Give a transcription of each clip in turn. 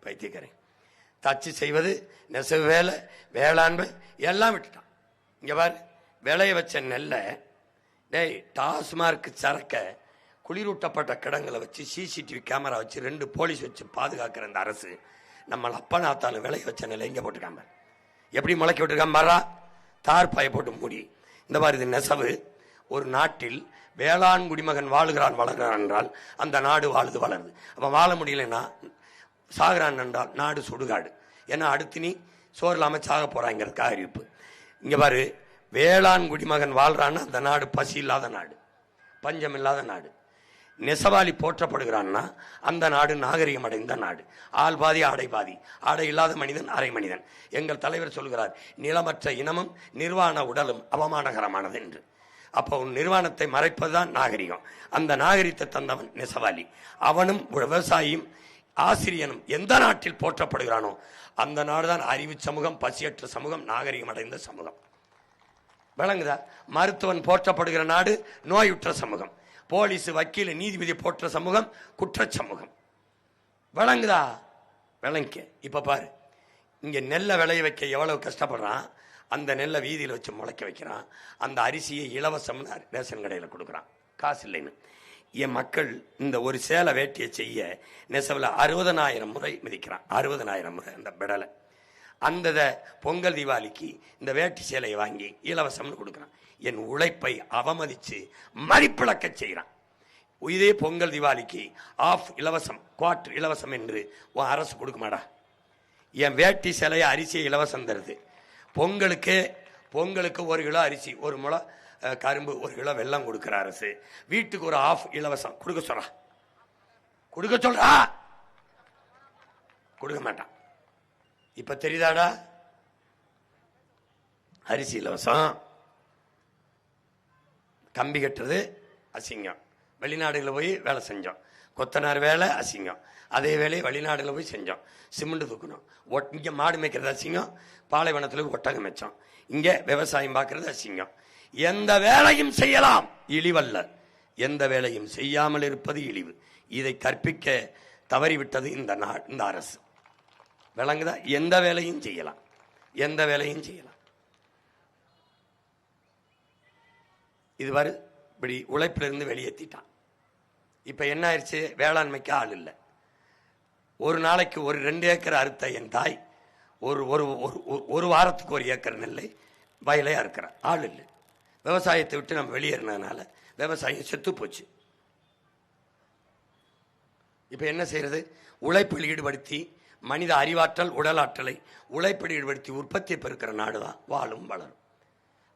பைத்தியக்காரன் தச்சு செய்வது நெசவு வேலை வேளாண்மை எல்லாம் விட்டுட்டான். இங்க பாரு, விளைய வச்ச நெல்லை டேய் டாஸ்மார்க் சரக்க குளிரூட்டப்பட்ட கிடங்களை வச்சு சிசிடிவி கேமரா வச்சு 2 போலீஸ் வச்சு பாதுகாக்கிற இந்த அரசு நம்ம அப்பனாத்தாலும் விளைய வச்ச நெல்லை எங்க போட்டுருக்காம எப்படி முளைக்க விட்டுருக்காம பாரா, தார் பாயை போட்டு மூடி. இந்த மாதிரி இது நெசவு. ஒரு நாட்டில் வேளாண் குடிமகன் வாழுகிறான் வளர்கிறான் என்றால் அந்த நாடு வாழுது வளருது. அப்ப வாழ முடியலன்னா சாகுறான் என்றால் நாடு சுடுகாடு. ஏன்னா அடுத்து நீ சோறு இல்லாம சாக போறாங்கிறதுக்காக அறிவிப்பு. இங்க பாரு, வேளாண் குடிமகன் வாழ்றான்னா அந்த நாடு பசி இல்லாத நாடு, பஞ்சம் இல்லாத நாடு. நெசவாளி போற்றப்படுகிறான்னா அந்த நாடு நாகரிகம் அடைந்த நாடு. ஆள் பாதி ஆடை பாதி, ஆடை இல்லாத மனிதன் அரை மனிதன். எங்கள் தலைவர் சொல்கிறார், நிலமற்ற இனமும் நிர்வாண உடலும் அவமானகரமானது என்று. அப்போ நிர்வாணத்தை மறைப்பதுதான் நாகரிகம். அந்த நாகரிகத்தை தந்தவன் நெசவாளி. அவனும் விவசாயியும் ஆசிரியனும் எந்த நாட்டில் போற்றப்படுகிறானோ அந்த நாடுதான் அறிவு சமூகம், பசியற்ற சமூகம், நாகரிகம் அடைந்த சமூகம். விளங்குதா? மருத்துவன் போற்றப்படுகிற நாடு நோயுற்ற சமூகம். போலீஸ் வக்கீல் நீதிபதி போற்ற சமூகம் குற்ற சமூகம். விளங்குதா? விளங்க. இப்ப பாரு, இங்க நெல்லை விளைய வைக்க எவ்வளவு கஷ்டப்படுறான். அந்த நெல்லை வீதியில் வச்சு முளைக்க வைக்கிறான். அந்த அரிசியை இலவசம்னு ரேஷன் கடையில் கொடுக்குறான், காசு இல்லைன்னு. என் மக்கள் இந்த ஒரு சேலை வேட்டியை செய்ய நெசவில் 60,000 முறை மிதிக்கிறான். 60,000 முறை அந்த பெடலை. அந்த பொங்கல் தீபாவளிக்கு இந்த வேட்டி சேலையை வாங்கி இலவசம்னு கொடுக்குறான். என் உழைப்பை அவமதிச்சு மதிப்பிழக்க செய்கிறான். இதே பொங்கல் தீபாவளிக்கு ஆஃப் இலவசம், குவார்டர் இலவசம் என்று உன் அரசு கொடுக்க மாடா. என் வேட்டி சேலையை அரிசியை இலவசம் தருது. பொங்கலுக்கு 1 கிலோ அரிசி, 1 முளை கரும்பு, 1 கிலோ வெல்லம் கொடுக்கிற அரசு வீட்டுக்கு ஒரு ஆஃப் இலவசம் கொடுக்க சொல்றா. கொடுக்க மாட்டான். இப்ப தெரியுதாடா? அரிசி இலவசம், கம்பி கட்டுறது அசிங்கம். வெளிநாடுகளில் போய் வேலை செஞ்சோம், கொத்தனார் வேலை அசிங்கம். அதே வேலையை வெளிநாடுகளில் போய் செஞ்சோம். சிமெண்ட் தூக்கணும். இங்கே மாடு மேய்க்கிறது அசிங்கம், பாலைவனத்தில் ஒட்டகம் வச்சோம். இங்கே விவசாயம் பார்க்கறது அசிங்கம். எந்த வேலையும் செய்யலாம், இழிவல்ல. எந்த வேலையும் செய்யாமல் இருப்பது இழிவு. இதை கற்பிக்க தவறிவிட்டது இந்த அரசு. விளங்குதா? எந்த வேலையும் செய்யலாம், எந்த வேலையும் செய்யலாம். இது வரை இப்படி உழைப்பிலிருந்து வெளியேற்றிட்டான். இப்ப என்ன ஆயிடுச்சு? வேளாண்மைக்கு ஆள் இல்லை. ஒரு நாளைக்கு 2 ஏக்கர் அறுத்த என் தாய் ஒரு வாரத்துக்கு 1 ஏக்கர் நெல்லை வயலை அறுக்கிற ஆள் இல்லை. விவசாயத்தை விட்டு நம்ம வெளியேறினதுனால விவசாயம் செத்து போச்சு. இப்ப என்ன செய்யறது? உழைப்பில் ஈடுபடுத்தி மனித அறிவாற்றல் உடலாற்றலை உழைப்பில் ஈடுபடுத்தி உற்பத்தியை பெருக்கிற நாடு தான் வாழும் வளரும்.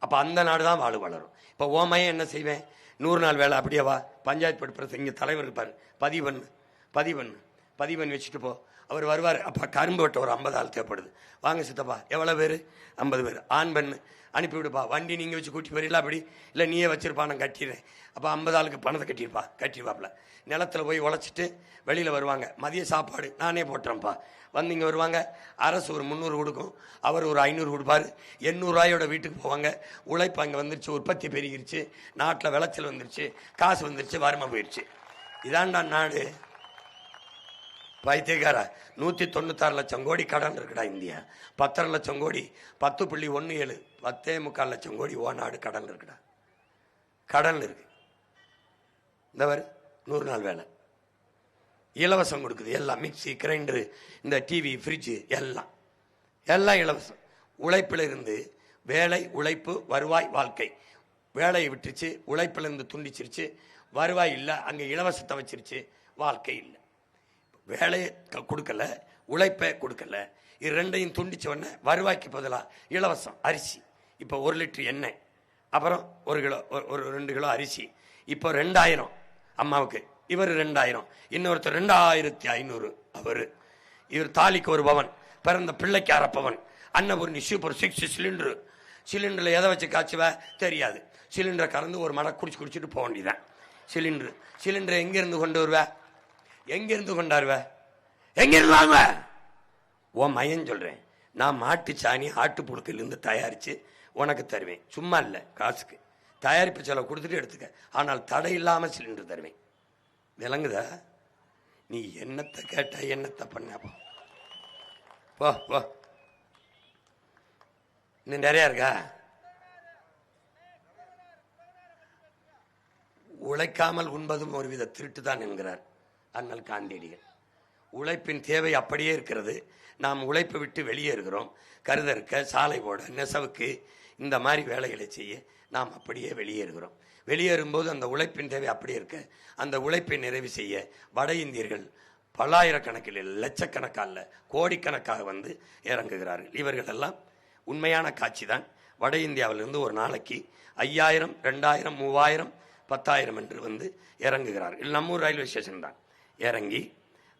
அப்ப அந்த நாடு தான் வளரும். இப்ப ஓமையை என்ன செய்வேன்? 100 நாள் வேலை அப்படியே வா, பஞ்சாயத்து படுப்புறது இங்க தலைவர் இருப்பாரு, பதிவு பண்ணி வச்சுட்டு போ. அவர் வருவார். அப்ப கரும்பு வெட்ட ஒரு 50 ஆள் தேவைப்படுது. வாங்க சித்தப்பா, எவ்வளவு பேரு? 50 பேர். ஆண் பெண் அனுப்பிவிடுப்பா. வண்டி நீங்க வச்சு கூட்டி போறீங்களா? அப்படி இல்லை, நீயே வச்சிருப்பா, நான் கட்டிடுறேன். அப்ப 50 ஆளுக்கு பணத்தை கட்டிடுவாப்ல. நிலத்துல போய் உழைச்சிட்டு வெளியில வருவாங்க. மதிய சாப்பாடு நானே போட்டுறேன்ப்பா. வந்து இங்க வருவாங்க. அரசு ஒரு 300 கொடுக்கும், அவர் ஒரு 500 கொடுப்பாரு. 800 ரூபாயோட வீட்டுக்கு போவாங்க. உழைப்பு அங்க வந்துருச்சு, உற்பத்தி பெருகிருச்சு, நாட்டில் விளைச்சல் வந்துருச்சு, காசு வந்துருச்சு, வறுமை போயிருச்சு. இதான்டா நாடு. பைத்தியக்கார 196 லட்சம் கோடி கடன் இருக்குடா இந்தியா. 10.5 லட்சம் கோடி, 10.17, 10.25 லட்சம் கோடி ஓ நாடு கடன் இருக்குடா. கடன் இருக்கு. இந்த 100 நாள் வேலை இலவசம் கொடுக்குது. எல்லாம் மிக்சி, கிரைண்டரு, இந்த டிவி, ஃப்ரிட்ஜு எல்லாம் இலவசம். உழைப்பில் இருந்து வேலை, உழைப்பு, வருவாய், வாழ்க்கை. வேலையை விட்டுச்சு, உழைப்பிலிருந்து துண்டிச்சிருச்சு, வருவாய் இல்லை, அங்கே இலவசத்தை வச்சிருச்சு, வாழ்க்கை இல்லை. வேலையை கொடுக்கல, உழைப்பை கொடுக்கல. இது 2ஐயும் துண்டிச்ச உடனே வருவாய்க்கு பதிலாக இலவசம் அரிசி. இப்போ 1 லிட்டர் எண்ணெய், அப்புறம் 1 கிலோ, 2 கிலோ அரிசி. இப்போ 2000 அம்மாவுக்கு, இவர் 2000, இன்னொருத்தர் 2500. இவர் தாலிக்கு 1 பவன், பிறந்த பிள்ளைக்கு அரப்பவன். Annapoorani super 6 cylinder. சிலிண்டரில் எதை வச்சு காய்ச்சுவ தெரியாது. சிலிண்டரை கறந்து ஒரு மடை குடிச்சிட்டு போக வேண்டியதான். சிலிண்டரை எங்கிருந்து கொண்டு வருவ? எங்கிருந்து கொண்டாருவ? எங்க இருந்தாங்க? உன் மையன் சொல்றேன். நான் மாட்டு சாணி ஆட்டு புழுக்கிலிருந்து தயாரிச்சு உனக்கு தருவேன். சும்மா இல்லை, காசுக்கு தயாரிப்பு செலவு கொடுத்துட்டு எடுத்துக்க. ஆனால் தடை இல்லாம சிலிண்டர் தருவேன். விளங்குதா? நீ என்னத்தை கேட்ட, என்னத்தை பண்ண, போ போ. இன்னும் நிறைய இருக்கா? உழைக்காமல் உண்பதும் ஒருவித திருட்டு தான் என்கிறார் அண்ணல் காந்தியடிகள். உழைப்பின் தேவை அப்படியே இருக்கிறது. நாம் உழைப்பு விட்டு வெளியேறுகிறோம். கருதறுக்க, சாலை போட, நெசவுக்கு, இந்த மாதிரி வேலைகளை செய்ய நாம் அப்படியே வெளியேறுகிறோம். வெளியேறும்போது அந்த உழைப்பின் தேவை அப்படியே இருக்க, அந்த உழைப்பை நிறைவு செய்ய வட இந்தியர்கள் பல்லாயிரக்கணக்கில், லட்சக்கணக்காக, கோடிக்கணக்காக வந்து இறங்குகிறார்கள். இவர்கள் எல்லாம் உண்மையான காட்சி தான். வட இந்தியாவிலிருந்து ஒரு நாளைக்கு 5000, 2000, 3000, 10,000 என்று வந்து இறங்குகிறார்கள். நம்மூர் ரயில்வே ஸ்டேஷன் தான். இறங்கி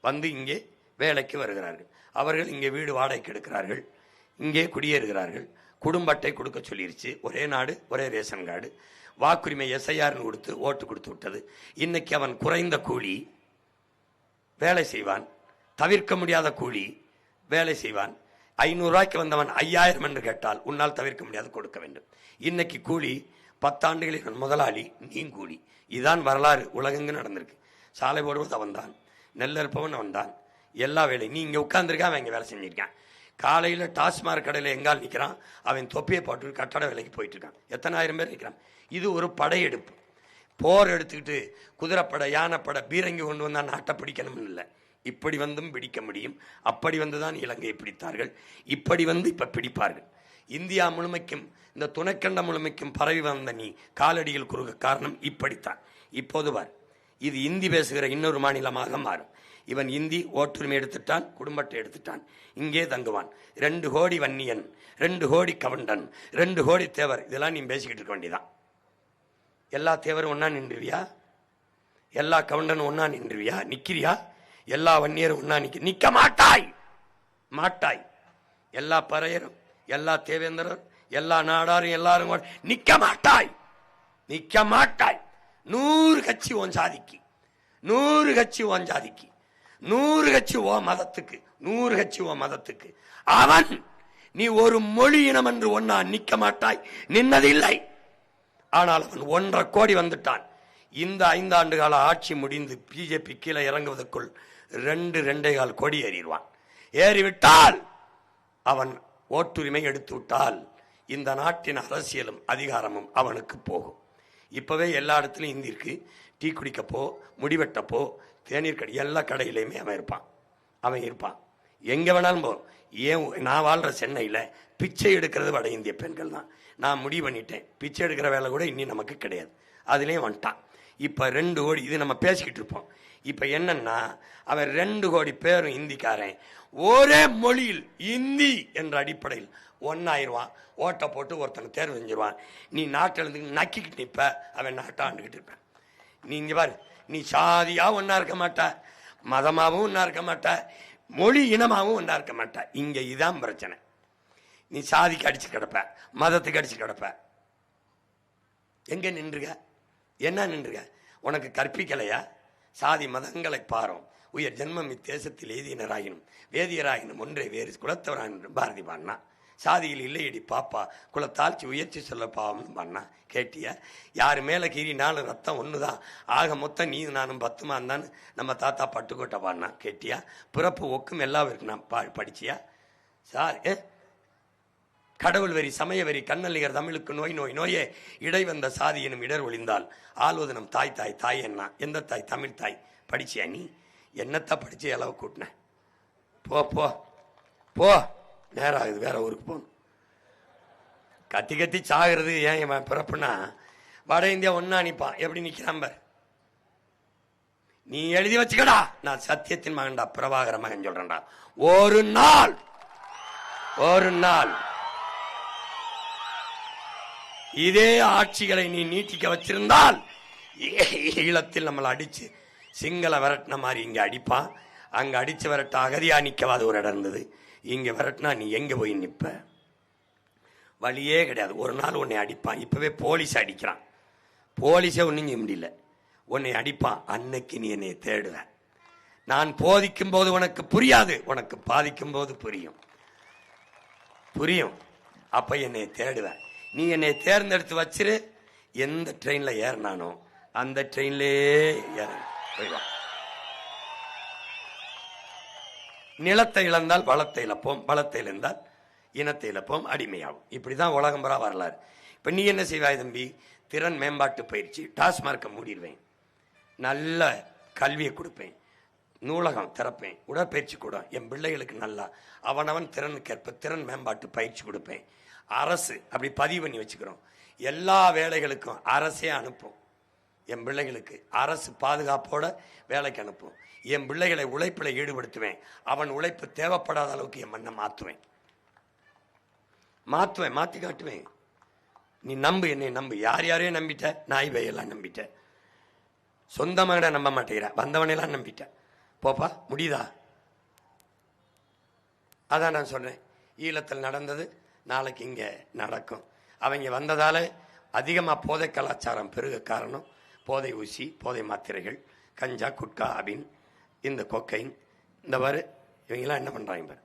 வந்து இங்கே வேலைக்கு வருகிறார்கள். அவர்கள் இங்கே வீடு வாடகைக்கு எடுக்கிறார்கள், இங்கே குடியேறுகிறார்கள். குடும்ப அட்டை கொடுக்க சொல்லிருச்சு. ஒரே நாடு ஒரே ரேஷன் கார்டு. வாக்குரிமை எஸ்ஐஆர்னு கொடுத்து ஓட்டு கொடுத்து விட்டது. இன்னைக்கு அவன் குறைந்த கூலி வேலை செய்வான், தவிர்க்க முடியாத கூலி வேலை செய்வான். 500 ரூபாய்க்கு வந்தவன் 5000 என்று கேட்டால் உன்னால் தவிர்க்க முடியாது, கொடுக்க வேண்டும். இன்னைக்கு கூலி 10 ஆண்டுகளில் முதலாளி, நீ கூலி. இதுதான் வரலாறு. உலகெங்கு நடந்திருக்கு. சாலை போடுவது அவன் தான், நெல்லறுப்பவன் அவன் தான், எல்லா வேலையும். நீ இங்கே உட்கார்ந்துருக்கான், அவன் இங்கே வேலை செஞ்சிருக்கான். காலையில் டாஸ்மார்க் கடையில் எங்கால் நிற்கிறான், அவன் தொப்பியை போட்டு கட்டட வேலைக்கு போயிட்டு இருக்கான். எத்தனை ஆயிரம் பேர் நிற்கிறான். இது ஒரு படையெடுப்பு. போர் எடுத்துக்கிட்டு குதிரைப்படை, யானைப்படை, பீரங்கி கொண்டு வந்தால் நாட்டை பிடிக்கணும்னு இல்லை. இப்படி வந்தும் பிடிக்க முடியும். அப்படி வந்துதான் இலங்கையை பிடித்தார்கள். இப்படி வந்து இப்ப பிடிப்பார்கள். இந்தியா முழுமைக்கும், இந்த துணைக்கண்ட முழுமைக்கும் பரவி வந்த நீ காலடியில் குறுக காரணம் இப்படித்தான். இப்போது பார், இது இந்தி பேசுகிற இன்னொரு மாநிலமாக மாறும். இவன் இந்தி ஓட்டுரிமை எடுத்துட்டான், குடும்பத்தை எடுத்துட்டான், இங்கே தங்குவான். 2 கோடி வன்னியன், 2 கோடி கவண்டன், 2 கோடி தேவர், இதெல்லாம் நீ பேசிக்கிட்டு இருக்க வேண்டியதான். எல்லா தேவரும் ஒன்னா நின்றுவியா? எல்லா கவண்டனும் ஒன்னா நின்றுவியா? நிக்கிறியா? எல்லா வன்னியரும் ஒன்னா நிக்க மாட்டாய், மாட்டாய். எல்லா பறையரும், எல்லா தேவேந்திரரும், எல்லா நாடாரும், எல்லாரும் நிக்க மாட்டாய், நிக்க மாட்டாய். 100 கட்சி ஓன் சாதிக்கு, 100 கட்சி ஓன் ஜாதிக்கு, 100 கட்சி ஓ மதத்துக்கு, 100 கட்சி ஓ மதத்துக்கு. அவன் நீ ஒரு மொழி இனம் என்று ஒன்னா நிக்க மாட்டாய், நின்னதில்லை. ஆனால் அவன் 1.5 கோடி வந்துட்டான். இந்த 5 ஆண்டு கால ஆட்சி முடிந்து பிஜேபி கீழே இறங்குவதற்குள் 2.25 கோடி ஏறிடுவான். ஏறிவிட்டால் அவன் ஓட்டுரிமை எடுத்து விட்டால் இந்த நாட்டின் அரசியலும் அதிகாரமும் அவனுக்கு போகும். இப்பவே எல்லா இடத்துலையும் இந்தி இருக்கு. டீ குடிக்கப்போ, முடிவெட்டப்போ, தேநீர் கடை, எல்லா கடையிலையுமே அவன் இருப்பான். அவன் இருப்பான் எங்க வேணாலும் போ. ஏன் நான் வாழ்ற சென்னையில் பிச்சை எடுக்கிறது வட இந்திய பெண்கள் தான். நான் முடிவு பண்ணிட்டேன், பிச்சை எடுக்கிற வேலை கூட இனி நமக்கு கிடையாது. அதுலேயும் வந்துட்டான். இப்போ 2 கோடி, இது நம்ம பேசிக்கிட்டு இருப்போம். இப்போ என்னன்னா, அவன் 2 கோடி பேரும் இந்திக்காரன் ஒரே மொழியில் இந்தி என்ற அடிப்படையில் ஒன்னாயிருவான். ஓட்டை போட்டு ஒருத்தனை தேர்வு செஞ்சிருவான். நீ நாட்டிலிருந்து நக்கிக்கிட்டு நிற்ப, அவன் நாட்டை ஆண்டுகிட்டு இருப்பான். நீ இங்கே பாரு, நீ சாதியாக ஒன்றா இருக்க மாட்ட, மதமாகவும் ஒன்றா இருக்க மாட்ட, மொழி இனமாகவும் ஒன்றா இருக்க மாட்ட. இங்கே இதான் பிரச்சனை. நீ சாதிக்கு அடிச்சு கிடப்ப, மதத்துக்கு அடிச்சு கிடப்ப. எங்க நின்றுக? என்ன நின்றுக? உனக்கு கற்பிக்கலையா? சாதி மதங்களை பாரோம், உயர் ஜென்மம் இத்தேசத்தில் எய்தினராயினும் வேதியராயினும் ஒன்றே வேறு குலத்தவராயினும் பாரதி பாடினா. சாதியில் இல்லையடி பாப்பா, குலத்தாழ்ச்சி உயர்ச்சி சொல்ல பாவம்னு பாடினா. கேட்டியா? யாரு மேலே கீறினாலும் ரத்தம் ஒன்று தான், ஆக மொத்தம் நீ நானும் 10 தான் நம்ம தாத்தா பட்டுக்கோட்டை பாடினா. கேட்டியா? பிறப்பு ஒக்கும் எல்லாம் இருக்கு. நான் படிச்சியா? சார் கடவுள் வெறி, சமய வெறி, கண்ணல்லிகர் தமிழுக்கு நோய் நோய் நோயே இடை வந்த சாதி எனும் இடர் ஒளிந்தால் ஆள்வது நம் தாய் தாய் தாய் என்ன. எந்த தாய்? தமிழ் தாய். படிச்சியா நீ? என்னத்த படிச்சு அளவு கூட்டின? போ போ போ, நேரம் ஆகுது, வேற ஊருக்கு போகணும். கத்தி கத்தி சாகிறது ஏன் இவன் பிறப்புனா, வட இந்தியா ஒன்னா நிற்பான். எப்படி நிற்கிறான் பார். நீ எழுதி வச்சுக்கடா, நான் சத்தியத்தின் மகன்டா, பிரபாகர மகன் சொல்றேன்டா. ஒரு நாள் இதே ஆட்சிகளை நீ நீட்டிக்க வச்சிருந்தால் ஈழத்தில் நம்மளை அடிச்சு சிங்கள விரட்டின மாதிரி இங்க அடிப்பான். அங்க அடிச்சு விரட்ட அகதியா நிக்கவாது ஒரு இடம் இருந்தது. இங்க விரட்டினா நீ எங்க போய் நிப்ப? வழியே கிடையாது. ஒரு நாள் உன்னை அடிப்பான். இப்பவே போலீஸ் அடிக்கிறான். போலீஸே ஒன்றும் செய்ய முடியல. உன்னை அடிப்பான். அன்னைக்கு நீ என்னை தேடுவ. நான் போதிக்கும் போது உனக்கு புரியாது, உனக்கு பாதிக்கும் போது புரியும். அப்ப என்னை தேடுவேன். நீ என்னை தேர்ந்தெடுத்து வச்சிரு. எந்த ட்ரெயின்ல ஏறினானோ அந்த ட்ரெயின்லே ஏற போய்வா. நிலத்தை இழந்தால் வளத்தை இழப்போம், வளத்தை இழந்தால் இனத்தை இழப்போம், அடிமையாகும். இப்படிதான் உலகம்பரா வரலாறு. இப்ப நீ என்ன செய்வாய் தம்பி? திறன் மேம்பாட்டு பயிற்சி, டாஸ்மார்க்கை மூடிடுவேன், நல்ல கல்வியை கொடுப்பேன், நூலகம் திறப்பேன், உடற்பயிற்சி கூட என் பிள்ளைகளுக்கு நல்லா அவனவன் திறனுக்கேற்ப திறன் மேம்பாட்டு பயிற்சி கொடுப்பேன். அரசு அப்படி பதிவு பண்ணி வச்சுக்கிறோம். எல்லா வேலைகளுக்கும் அரசே அனுப்பும். என் பிள்ளைகளுக்கு அரசு பாதுகாப்போட வேலைக்கு அனுப்பும். என் பிள்ளைகளை உழைப்பில் ஈடுபடுத்துவேன். அவன் உழைப்பு தேவைப்படாத அளவுக்கு என் மண்ணை மாற்றுவேன், மாற்றி காட்டுவேன். நீ நம்பு, என்னை நம்பு. யாரையும் நம்பிட்ட, நாய் பையெல்லாம் நம்பிட்ட, சொந்த மகனை நம்ப மாட்டேங்கிற, வந்தவனையெல்லாம் நம்பிட்ட. போப்பா, முடியுதா? அதான் நான் சொல்றேன், ஈழத்தில் நடந்தது நாளைக்கு இங்க நடக்கும். அவங்க வந்ததால அதிகமாக போதை கலாச்சாரம் பெருக காரணம் போதை ஊசி, போதை மாத்திரைகள், கஞ்சா, குட்கா, அபின், இந்த கொக்கைன், இந்த மாதிரி இவங்கெல்லாம் என்ன பண்றாங்க?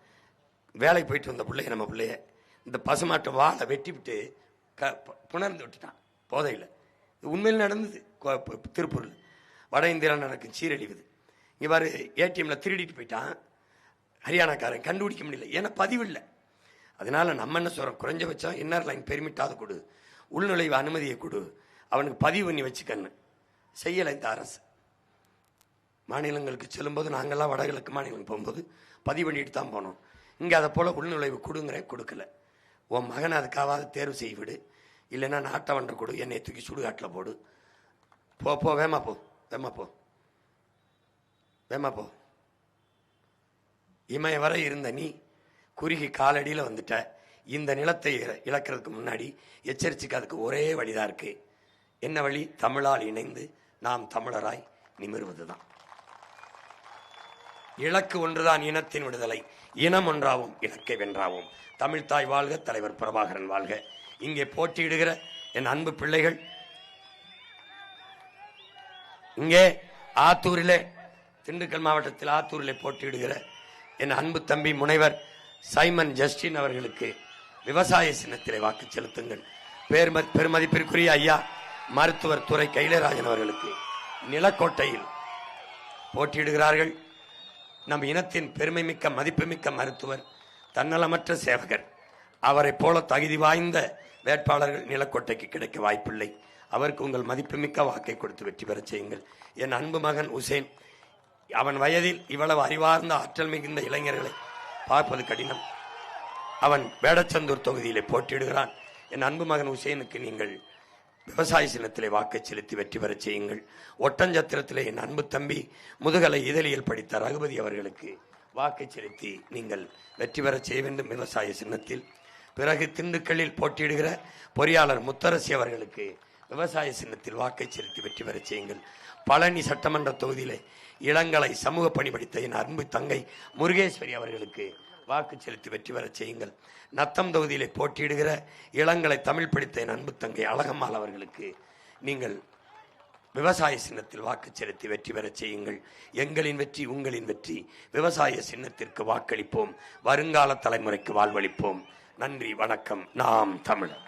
வேலைக்கு போயிட்டு வந்த பிள்ளைய, நம்ம பிள்ளைய இந்த பசுமாட்டு வாழை வெட்டி விட்டு புணர்ந்து விட்டுட்டான் போதையில். உண்மையில் நடந்தது திருப்பூரில். வட இந்தியாவில் நடக்கும் சீரழிவுது. இங்கே பாரு, ஏடிஎம்ல திருடிட்டு போயிட்டான் ஹரியானாக்காரன், கண்டுபிடிக்க முடியல, ஏன்னா பதிவு இல்லை. அதனால நம்ம என்ன சொல்றோம், குறைஞ்சபட்சம் இன்னர் லைன் பெர்மிட்டாவது கொடு, உள்நுழைவு அனுமதியை கொடு, அவனுக்கு பதிவு பண்ணி வச்சுக்கன்னு செய்யலை இந்த அரசு. மாநிலங்களுக்கு செல்லும்போது நாங்கள்லாம் வடகிழக்கு மாநிலம் போகும்போது பதிவு பண்ணிட்டு தான் போனோம். இங்கே அதை போல உள்நுழைவு கொடுக்கல. உன் மகனை அதுக்காவது தேர்வு செய்ய விடு, இல்லைன்னா நாட்டவன்றை கொடு, என்னை தூக்கி சுடுகாட்டில் போடு. போ வேமா போ, வேமா போ. இமய வரை இருந்த நீ குறுகி காலடியில் வந்துட்ட. இந்த நிலத்தை இழக்கிறதுக்கு முன்னாடி எச்சரிச்சுக்கு அதுக்கு ஒரே வழிதான் இருக்கு. என்ன வழி? தமிழால் இணைந்து நாம் தமிழராய் நிமிர்வதுதான். இலக்கு ஒன்றுதான் இனத்தின் விடுதலை, இனம் ஒன்றாவும் இலக்கை வென்றாவும். தமிழ்தாய் வாழ்க, தலைவர் பிரபாகரன் வாழ்க. இங்கே போட்டியிடுகிற என் அன்பு பிள்ளைகள், இங்கே ஆத்தூரிலே, திண்டுக்கல் மாவட்டத்தில் ஆத்தூரிலே போட்டியிடுகிற என் அன்பு தம்பி முனைவர் சைமன் ஜஸ்டின் அவர்களுக்கு விவசாய சின்னத்திலே வாக்கு செலுத்துங்கள். பெருமதிப்பிற்குரிய ஐயா மருத்துவர் துரை கைலராஜன் அவர்களுக்கு நிலக்கோட்டையில் போட்டியிடுகிறார்கள். நம் இனத்தின் பெருமைமிக்க மதிப்புமிக்க மருத்துவர், தன்னலமற்ற சேவகர், அவரை போல தகுதி வாய்ந்த வேட்பாளர்கள் நிலக்கோட்டைக்கு கிடைக்க வாய்ப்பில்லை. அவருக்கு உங்கள் மதிப்புமிக்க வாக்கை கொடுத்து வெற்றி பெற செய்யுங்கள். என் அன்பு மகன் உசேன், அவன் வயதில் இவ்வளவு அறிவார்ந்த ஆற்றல் மிகுந்த இளைஞர்களை பார்ப்பது கடினம். அவன் வேடச்சந்தூர் தொகுதியிலே போட்டியிடுகிறான். என் அன்பு மகன் உசேனுக்கு நீங்கள் விவசாய சின்னத்திலே வாக்கை செலுத்தி வெற்றி பெற செய்யுங்கள். ஒட்டஞ்சத்திரத்திலே என் அன்பு தம்பி முதுகலை இதழியல் படித்த ரகுபதி அவர்களுக்கு வாக்கை செலுத்தி நீங்கள் வெற்றி பெற செய்ய வேண்டும் விவசாய சின்னத்தில். பிறகு திண்டுக்கல்லில் போட்டியிடுகிற பொறியாளர் முத்தரசி அவர்களுக்கு விவசாய சின்னத்தில் வாக்கை செலுத்தி வெற்றி பெற செய்யுங்கள். பழனி சட்டமன்ற தொகுதியிலே இளங்கலை சமூக பணி படித்த என் அன்பு தங்கை முருகேஸ்வரி அவர்களுக்கு வாக்கு செலுத்தி வெற்றி பெற செய்யுங்கள். நத்தம் தொகுதியிலே போட்டியிடுகிற இளங்கலை தமிழ் படித்த என் அன்பு தங்கை அழகம்மாள் அவர்களுக்கு நீங்கள் விவசாய சின்னத்தில் வாக்கு செலுத்தி வெற்றி பெற செய்யுங்கள். எங்களின் வெற்றி உங்களின் வெற்றி. விவசாய சின்னத்திற்கு வாக்களிப்போம், வருங்கால தலைமுறைக்கு வாழ்வளிப்போம். நன்றி, வணக்கம். நாம் தமிழர்.